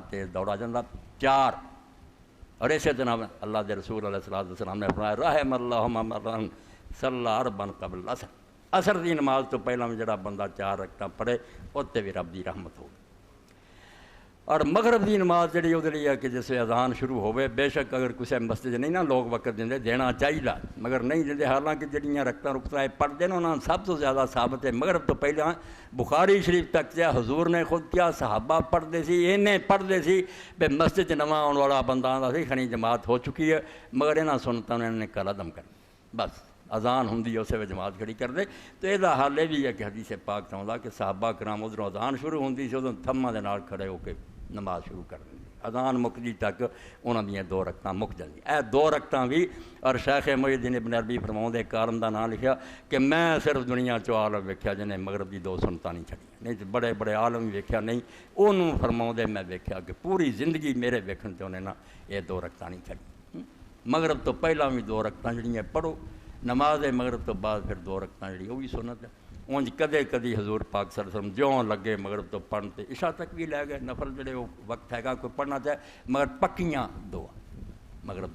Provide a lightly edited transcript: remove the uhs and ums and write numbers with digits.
تیز دوڑا جاتا 4. اور اسی طرح اللہ دے رسول علیہ السلام نے فرمایا رحم اللہ من صلی اربعا قبل العصر. عصر دی نماز تو پہلا میں جڑا بندہ 4 رکعتاں پڑھے اتنے بھی رب دی رحمت ہو. اور مغرب دی نماز جڑی وہ لیے ہے کہ جیسے اذان شروع ہوئے، بے شک اگر کسی مسجد نہیں نا لوگ وقت دیں دینا چاہیے مگر نہیں دیں، حالانکہ جڑیاں رکعتاں پڑھتے ہیں انہوں نے سب تو زیادہ ثابت ہے مغرب تو پہلے بخاری شریف تک کیا حضور نے خود کیا صحابہ پڑھتے سی، انہیں پڑھتے سی بے مسجد نواں آنے والا بندہ آتا سی کھنی جماعت ہو چکی ہے مگر انہاں سنتاں نے کل عدم کر بس اذان ہوندی اسے وچ جماعت کھڑی کر دے. تو یہ حال یہ بھی ہے کہ حدیث پاک چاہتا کہ صحابہ کرام ادھروں اذان شروع ہوندی سی ادھر تھماں دے نال کھڑے ہو کے نماز شروع کر دیں اذان مکدی تک انہاں دیاں 2 رکعتاں مک جاندی. اے 2 رکعتاں بھی اور شیخ محی الدین ابن عربی فرماؤندے کارن دا نام لکھیا کہ میں صرف دنیا چ عالم ویکھیا جنہیں مغرب دی 2 سنتاں نہیں چھڑیاں، نہیں تو بڑے بڑے عالم ویکھیا نہیں. انہوں فرماؤندے میں ویکھیا کہ پوری زندگی میرے ویکھن تے انہیں نا یہ 2 رکعتاں نہیں چھڑی. مغرب تو پہلا بھی 2 رکعتاں جڑیاں پڑھو، نماز مغرب تو بعد پھر 2 رکعتاں جڑی وہ بھی سنت ہے. اونج کدے کدی حضور پاک صلی اللہ علیہ وسلم جوں لگے مغرب تو پڑھتے عشاء تک بھی لے گئے، نفل جڑے وہ وقت ہے گا کوئی پڑھنا چاہے مگر پکیاں 2 مغرب